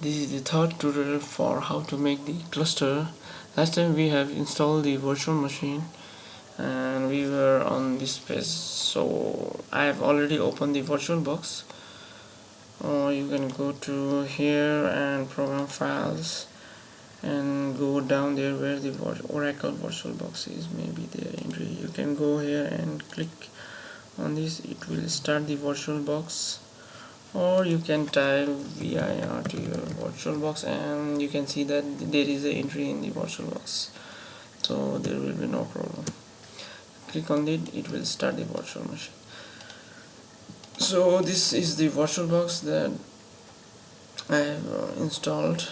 This is the third tutorial for how to make the cluster. Last time we have installed the virtual machine and we were on this page, so I have already opened the VirtualBox. Or you can go to here and program files and go down there where the Oracle VirtualBox is, maybe the entry. You can go here and click on this. It will start the VirtualBox, or you can type vir to your VirtualBox and you can see that there is an entry in the VirtualBox, so there will be no problem. Click on it, it will start the virtual machine. So this is the VirtualBox that I have installed.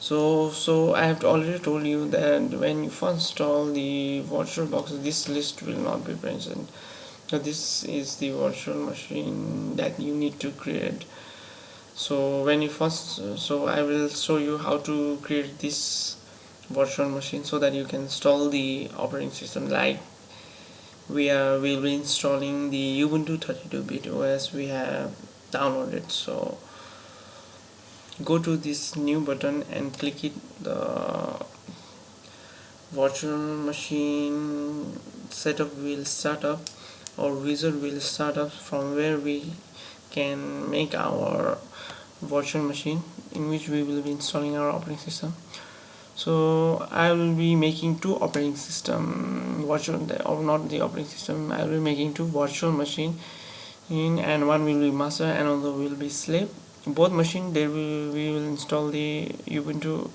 So I have already told you that when you first install the VirtualBox, this list will not be present. So this is the virtual machine that you need to create. So when you first, so I will show you how to create this virtual machine so that you can install the operating system. Like we'll be installing the Ubuntu 32-bit OS we have downloaded. So go to this new button and click it. The virtual machine setup will start up, or wizard will start up, from where we can make our virtual machine in which we will be installing our operating system. So I will be making two operating system, virtual, or not the operating system, I will be making two virtual machine and one will be master and another will be slave. Both machine we will install the Ubuntu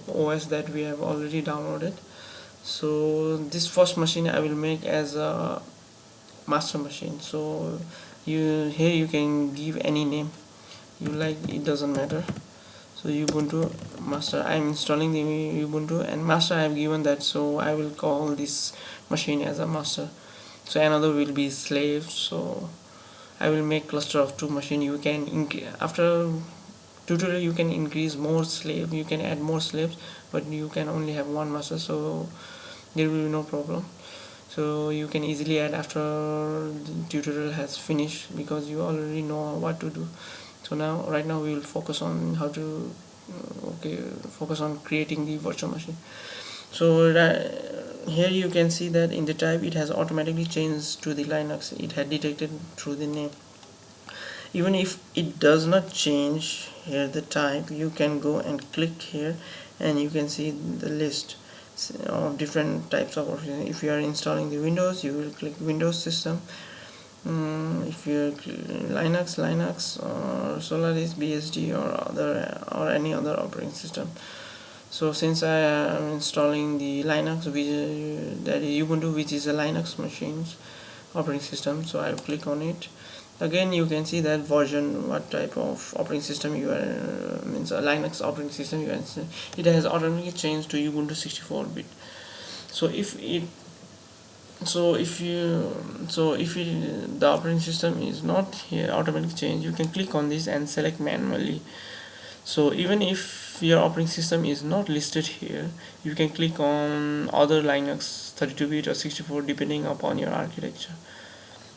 OS that we have already downloaded. So this first machine I will make as a master machine. So here you can give any name you like, it doesn't matter. So Ubuntu master, I am installing the Ubuntu, and master I have given that, so I will call this machine as a master. So another will be slave. So I will make cluster of two machine. You can after tutorial you can increase more slave, you can add more slaves, but you can only have one master, so there will be no problem. So you can easily add after the tutorial has finished, because you already know what to do. So now right now we will focus on how to focus on creating the virtual machine. So here you can see that in the type it has automatically changed to the Linux. It had detected through the name. Even if it does not change here the type, you can go and click here and you can see the list of different types of operating. If you are installing the Windows, you will click Windows system. If you're Linux, or Solaris, BSD, or any other operating system. So since I am installing the Linux, that is Ubuntu, which is a Linux machine's operating system, so I'll click on it. Again you can see that version, what type of operating system you are, means a Linux operating system you are. It has automatically changed to Ubuntu 64-bit. So if the operating system is not here automatically changed, you can click on this and select manually. So even if your operating system is not listed here, you can click on other Linux 32-bit or 64 depending upon your architecture.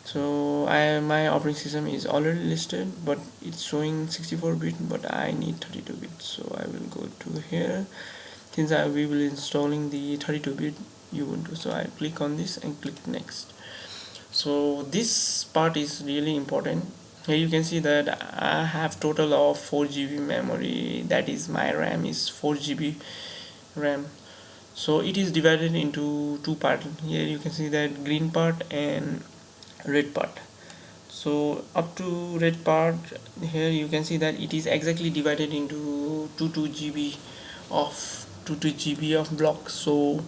So my operating system is already listed, but it's showing 64-bit, but I need 32-bit. So I will go to here, since we will be installing the 32-bit Ubuntu. So I click on this and click next. So this part is really important. Here you can see that I have total of 4 GB memory, that is my RAM is 4 GB RAM. So it is divided into two parts. Here you can see that green part and red part. So up to red part, here you can see that it is exactly divided into 2 GB of blocks. So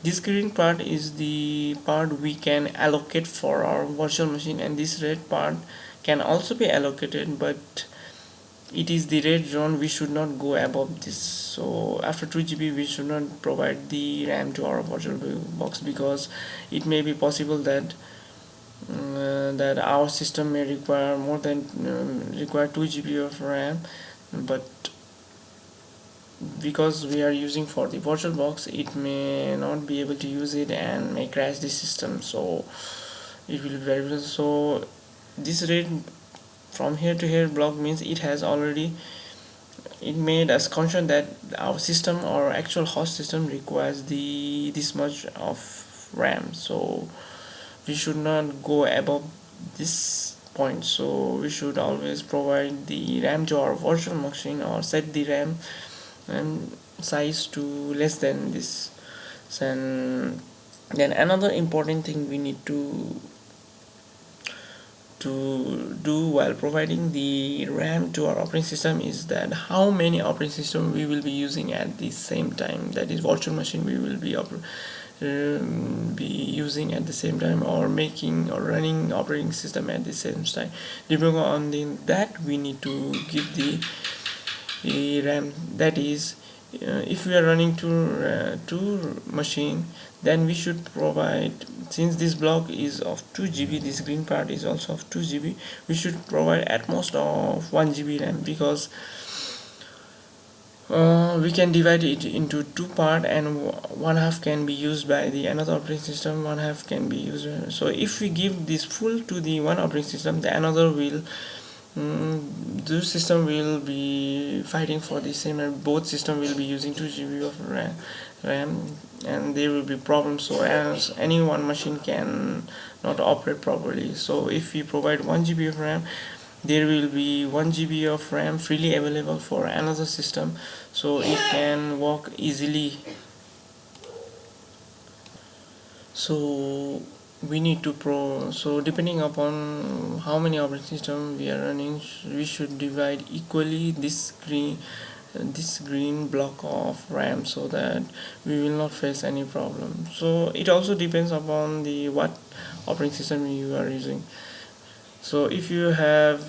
this green part is the part we can allocate for our virtual machine, and this red part can also be allocated, but it is the red zone, we should not go above this. So after 2 GB we should not provide the RAM to our virtual box, because it may be possible that that our system may require more than require 2 GB of RAM, but because we are using for the virtual box, it may not be able to use it and may crash the system. So it will be very, so this red from here to here block means it has already it made us conscious that our system or actual host system requires this much of RAM, so we should not go above this point. So we should always provide the RAM to our virtual machine or set the RAM and size to less than this. And then another important thing we need to do while providing the RAM to our operating system is that how many operating system we will be using at the same time. That is, virtual machine we will be using at the same time, or making or running operating system at the same time. Depending on that, we need to give the RAM. That is, if we are running two machine, then we should provide, since this block is of 2 GB, this green part is also of 2 GB, we should provide at most of 1 GB RAM, because we can divide it into two part, and one half can be used by the another operating system, one half can be used. So if we give this full to the one operating system, the another will the system will be fighting for the same, and both system will be using 2 GB of RAM, and there will be problems. So as any one machine can not operate properly. So if we provide 1 GB of RAM, there will be 1 GB of RAM freely available for another system, so it can work easily. So we need to so depending upon how many operating system we are running, we should divide equally this green block of RAM, so that we will not face any problem. So it also depends upon the what operating system you are using. So if you have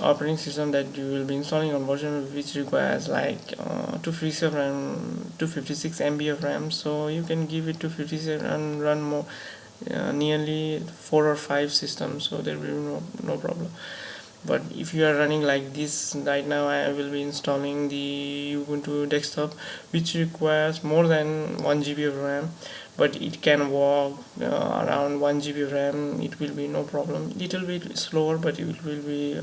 operating system that you will be installing on version which requires like 256 MB of RAM, so you can give it 257 and run more nearly 4 or 5 systems, so there will be no problem. But if you are running like this, right now I will be installing the Ubuntu desktop, which requires more than 1 GB of RAM, but it can work around 1 GB of RAM. It will be no problem, little bit slower, but it will be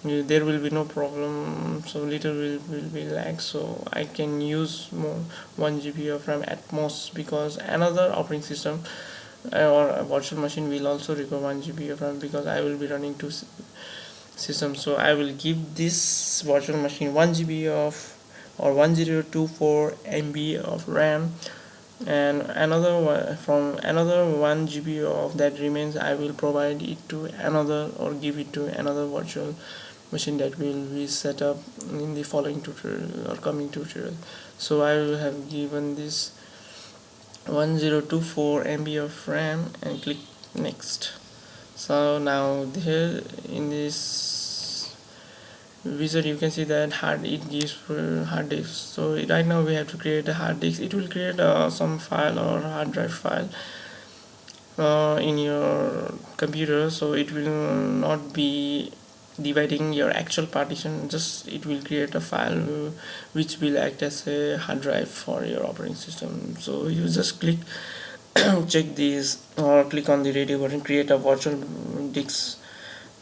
there will be no problem. So little will be lag, so I can use more 1 GB of RAM at most, because another operating system or a virtual machine will also require 1 GB of RAM, because I will be running two systems. So I will give this virtual machine 1 GB of or 1024 MB of RAM, and another 1 GB of that remains, I will provide it to another, or give it to another virtual machine that will be set up in the following tutorial or coming tutorial. So I will have given this 1024 MB of RAM and click next. So now here in this wizard you can see that it gives for hard disk. So right now we have to create a hard disk. It will create some file or hard drive file in your computer, so it will not be dividing your actual partition, just it will create a file which will act as a hard drive for your operating system. So you just click check this or click on the radio button, create a virtual disk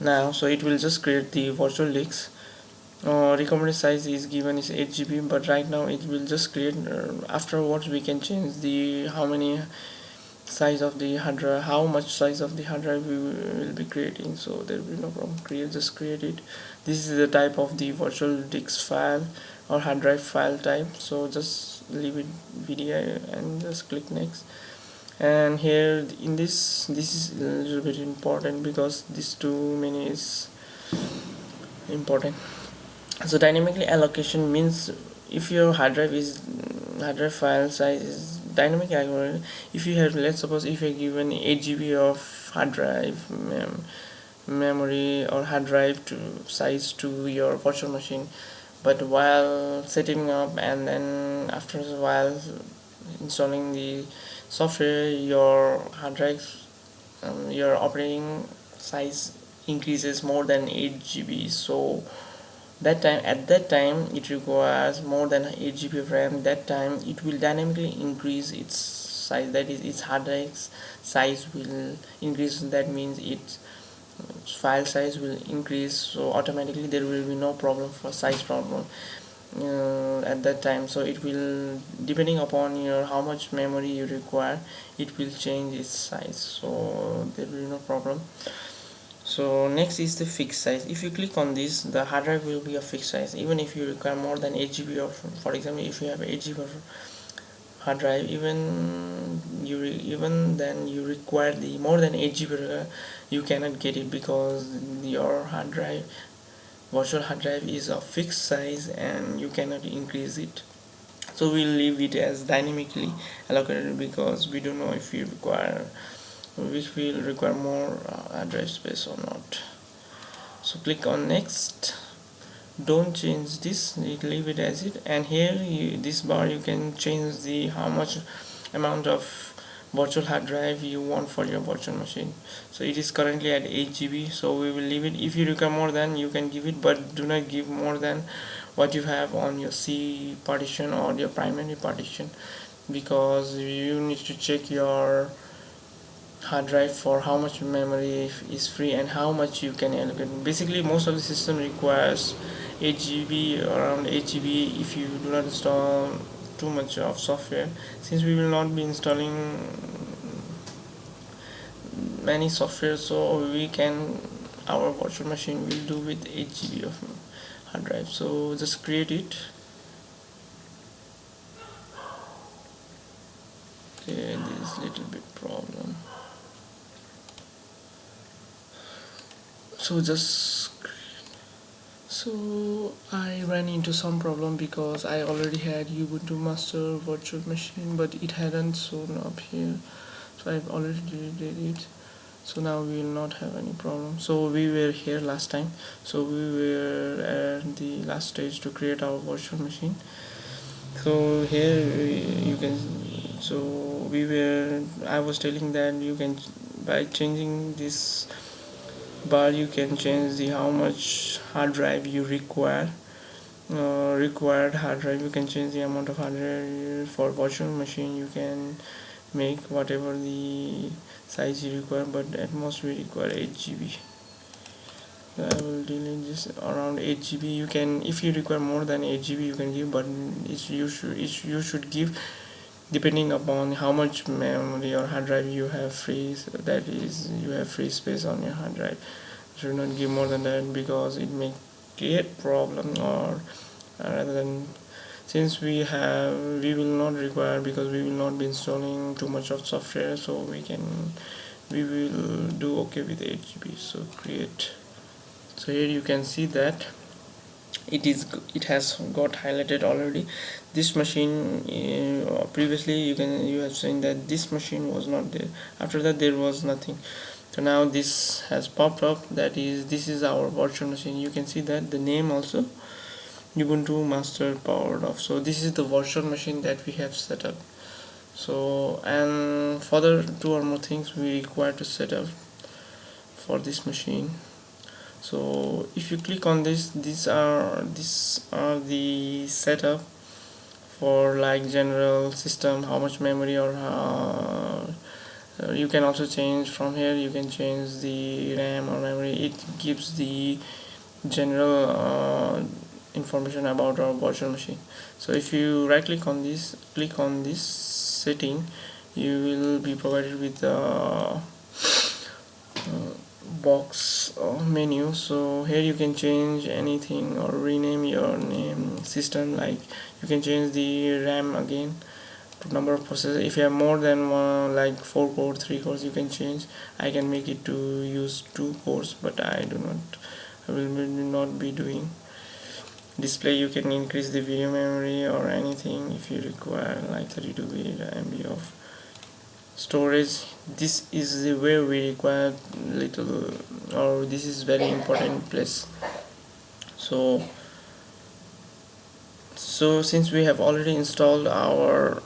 now. So it will just create the virtual disk. Recommended size is given is 8 GB, but right now it will just create. Afterwards we can change the how many size of the hard drive, how much size of the hard drive we will be creating, so there will be no problem. Just create it. This is the type of the virtual disk file or hard drive file type, so just leave it VDI and just click next. And here in this is a little bit important, because this too many is important. So dynamically allocation means if your hard drive file size is dynamic algorithm, if you have, let's suppose if you're given 8 GB of hard drive memory or hard drive to size to your virtual machine, but while setting up and then after a while installing the software, your hard drive your operating size increases more than 8 GB. So at that time it requires more than 8 GB of RAM. That time it will dynamically increase its size, that is its hard drive size will increase. That means file size will increase, so automatically there will be no problem for size problem at that time. So it will, depending upon your how much memory you require, it will change its size, so there will be no problem. So next is the fixed size. If you click on this, the hard drive will be a fixed size. Even if you require more than 8 GB, or for example if you have 8 GB hard drive, even then you require the more than 8 GB, you cannot get it, because your hard drive, virtual hard drive, is a fixed size and you cannot increase it. So we'll leave it as dynamically allocated, because we don't know if we require, which will require more hard drive space or not. So click on next. Don't change this, leave it as it. And here this bar you can change the how much amount of virtual hard drive you want for your virtual machine. So it is currently at 8 GB, so we will leave it. If you require more, then you can give it, but do not give more than what you have on your C partition or your primary partition, because you need to check your hard drive for how much memory is free and how much you can allocate. Basically most of the system requires 8 GB, around 8 GB, if you do not install too much of software. Since we will not be installing many software, so we can, our virtual machine will do with 8 GB of hard drive. So just create it. Okay, this little bit problem. So I ran into some problem because I already had Ubuntu master virtual machine, but it hadn't shown up here, so I've already deleted it. So now we will not have any problem. So we were here last time, so we were at the last stage to create our virtual machine. So here you can, so I was telling that you can, by changing this bar, you can change the how much hard drive you require. Required hard drive, you can change the amount of hard drive. For virtual machine you can make whatever the size you require, but at most we require 8 GB. I will delete this around 8 GB. You can, if you require more than 8 GB, you can give, but you should give depending upon how much memory or hard drive you have free. So that is, you have free space on your hard drive. You should not give more than that, because it may create problem, or rather than, since we will not require, because we will not be installing too much of software, so we will do okay with 8 GB. So create. So here you can see that it has got highlighted already. This machine, previously you have seen that this machine was not there. After that there was nothing. So now this has popped up, this is our virtual machine. You can see that the name also, Ubuntu master powered off. So this is the virtual machine that we have set up. So, and further 2 or more things we require to set up for this machine. So if you click on this, these are the setup for like general system, how much memory, or you can also change from here. You can change the RAM or memory. It gives the general information about our virtual machine. So if you right click on this, click on this setting, you will be provided with the box menu. So here you can change anything or rename your name system, like you can change the RAM again, number of processors. If you have more than one, like 4 cores, 3 cores, you can change. I can make it to use 2 cores, but I will not be doing. Display, you can increase the video memory or anything if you require, like 32 MB of storage. This is the way we require little, or this is very important place. So since we have already installed our,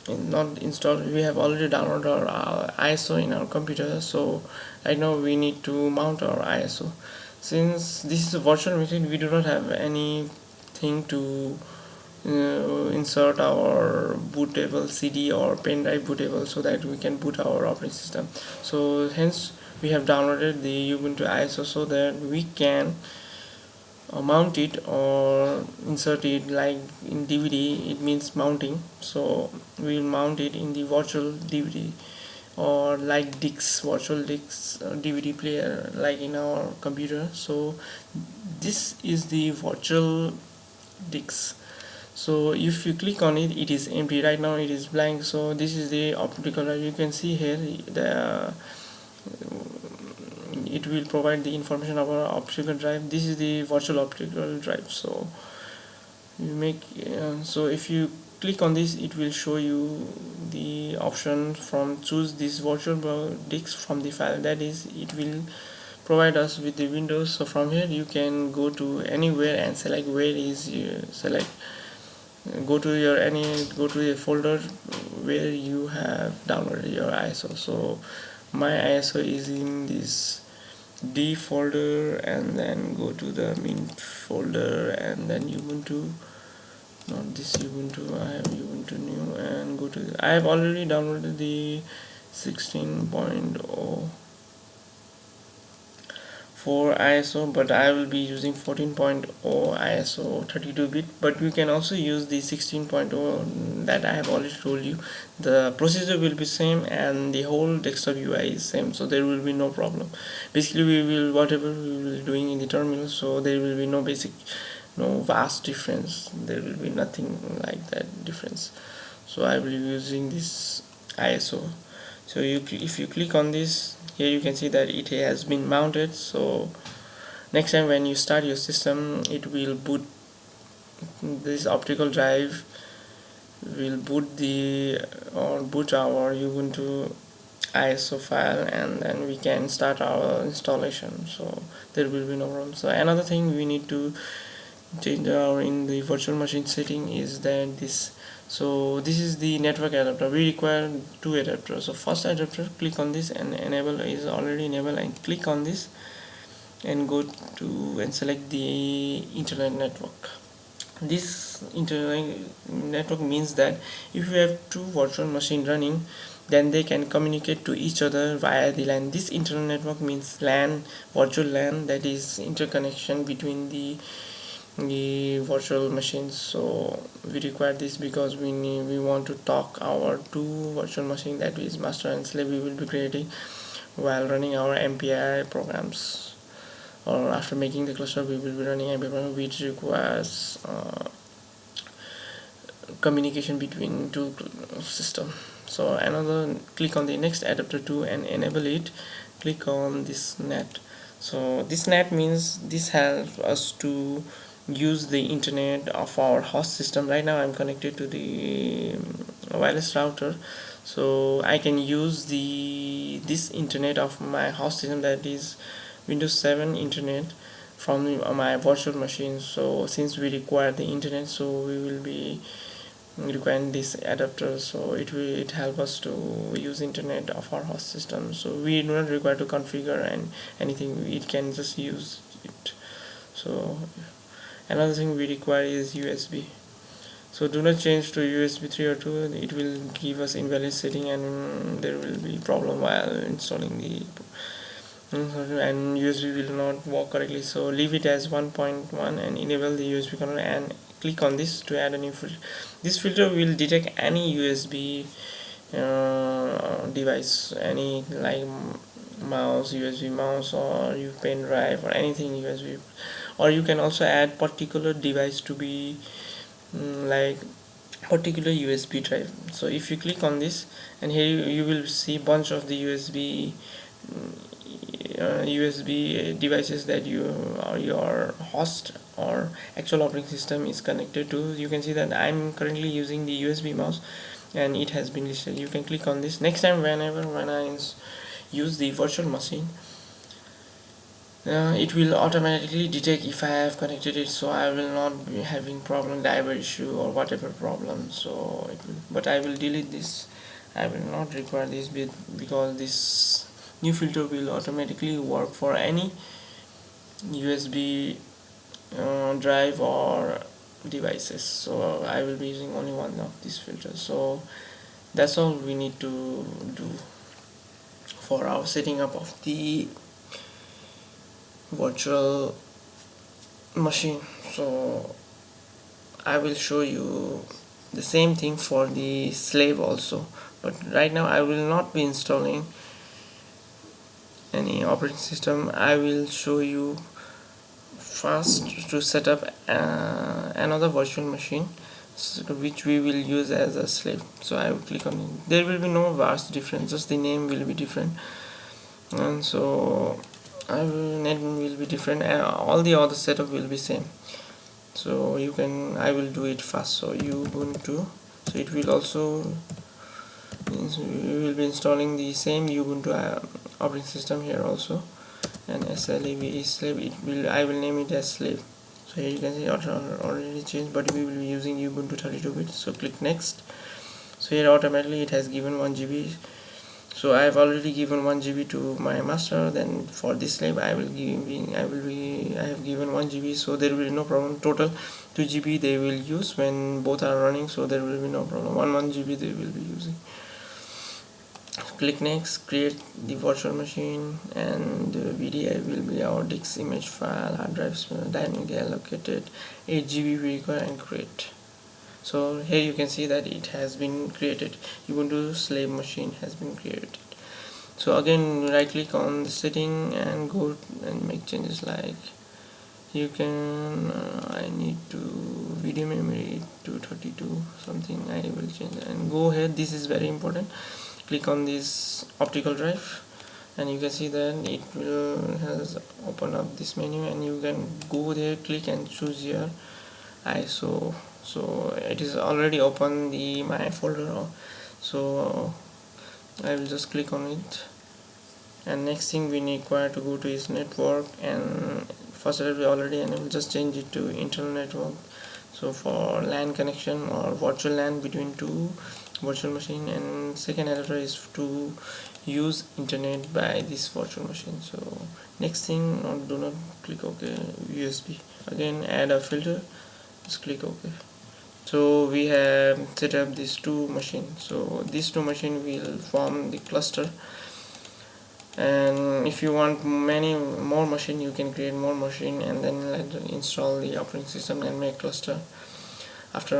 not installed, we have already downloaded our ISO in our computer. So right now we need to mount our ISO. Since this is a virtual machine, we do not have anything to insert our bootable CD or pen drive bootable, so that we can boot our operating system. So hence we have downloaded the Ubuntu ISO so that we can mount it or insert it like in DVD. It means mounting, so we'll mount it in the virtual DVD or like DIX, virtual DIX DVD player like in our computer. So this is the virtual DIX. So if you click on it, it is empty right now, it is blank. So this is the optical drive. You can see here the it will provide the information about our optical drive. This is the virtual optical drive. So you make so if you click on this, it will show you the option from choose this virtual disk from the file, that is it will provide us with the windows. So from here you can go to anywhere and select where is you select go to your go to a folder where you have downloaded your ISO. So my ISO is in this D folder, and then go to the Mint folder, and then Ubuntu, not this Ubuntu, I have Ubuntu new, and go to I have already downloaded the 16.0 for ISO, but I will be using 14.0 ISO 32-bit, but you can also use the 16.0 that I have already told you. The procedure will be same and the whole desktop UI is same, so there will be no problem. Basically we will whatever we will doing in the terminal, so there will be no vast difference, there will be nothing like that difference. So I will be using this ISO. So if you click on this, here you can see that it has been mounted. So next time when you start your system, it will boot this optical drive, will boot the or boot our Ubuntu ISO file, and then we can start our installation. So there will be no problem. So another thing we need to change our in the virtual machine setting is that this. So this is the network adapter. We require two adapters. So first adapter, click on this, and enable is already enabled, and click on this and go to and select the internet network. This internet network means that if you have two virtual machines running, then they can communicate to each other via the LAN. This internet network means LAN, virtual LAN, that is interconnection between the virtual machines. So we require this because we want to talk our two virtual machine, that is master and slave, we will be creating while running our MPI programs, or after making the cluster we will be running MPI program, which requires communication between two system. So another, click on the next adapter 2 and enable it. Click on this net. So this net means this helps us to use the internet of our host system. Right now I'm connected to the wireless router, so I can use this internet of my host system, that is Windows 7 internet, from my virtual machine. So since we require the internet, so we will be requiring this adapter, so it help us to use internet of our host system. So we do not require to configure and anything, it can just use it. So another thing we require is USB. So do not change to USB 3 or 2, it will give us invalid setting, and there will be problem while installing the and USB will not work correctly. So leave it as 1.1 and enable the USB controller, and click on this to add a new filter. This filter will detect any USB device, any like mouse, USB mouse, or your pen drive, or anything USB. Or you can also add particular device to be like particular USB drive. So if you click on this, and here you will see bunch of the USB devices that you or your host or actual operating system is connected to. You can see that I'm currently using the USB mouse, and it has been listed. You can click on this. Next time when I use the virtual machine, it will automatically detect if I have connected it, so I will not be having problem, driver issue or whatever problem. So but I will delete this. I will not require this bit, because this new filter will automatically work for any USB drive or devices. So I will be using only one of these filters. So that's all we need to do for our setting up of the virtual machine. So I will show you the same thing for the slave also, but right now I will not be installing any operating system. I will show you first to set up another virtual machine, which we will use as a slave. So I will click on it. There will be no vast difference, just the name will be different, and so name will be different, and all the other setup will be same. So I will do it fast. So Ubuntu, so it will also we will be installing the same Ubuntu operating system here also, and slave is slave. I will name it as slave. So here you can see it already changed, but we will be using Ubuntu 32-bit. So click next. So here automatically it has given 1 GB. So I have already given 1 GB to my master. Then for this slave I have given 1 GB, so there will be no problem. Total 2 GB they will use when both are running, so there will be no problem. 1 GB they will be using. Click next, create the virtual machine, and the VDI will be our disk image file. Hard drives dynamically allocated 8 GB we require, and create. So here you can see that it has been created. Ubuntu slave machine has been created. So again, right click on the setting and go and make changes, like you can I need to video memory 232 something. I will change that and go ahead. This is very important. Click on this optical drive, and you can see that it will has opened up this menu, and you can go there, click and choose your ISO. So it is already open my folder, so I will just click on it. And next thing we require to go to is network, and first we already enabled, just change it to internal network. So for LAN connection or virtual LAN between two virtual machine, and second adapter is to use internet by this virtual machine. So next thing, do not click OK. USB, again add a filter, just click OK. So we have set up these two machines. So these two machines will form the cluster, and if you want many more machine, you can create more machine and then install the operating system and make cluster. After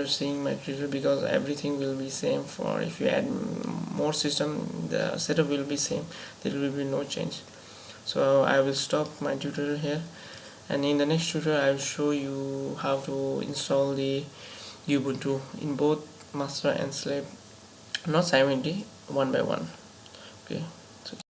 seeing my tutorial, because everything will be same. For if you add more system, the setup will be same, there will be no change. So I will stop my tutorial here, and in the next tutorial I will show you how to install the Ubuntu in both master and slave, not simultaneously, one by one. Okay.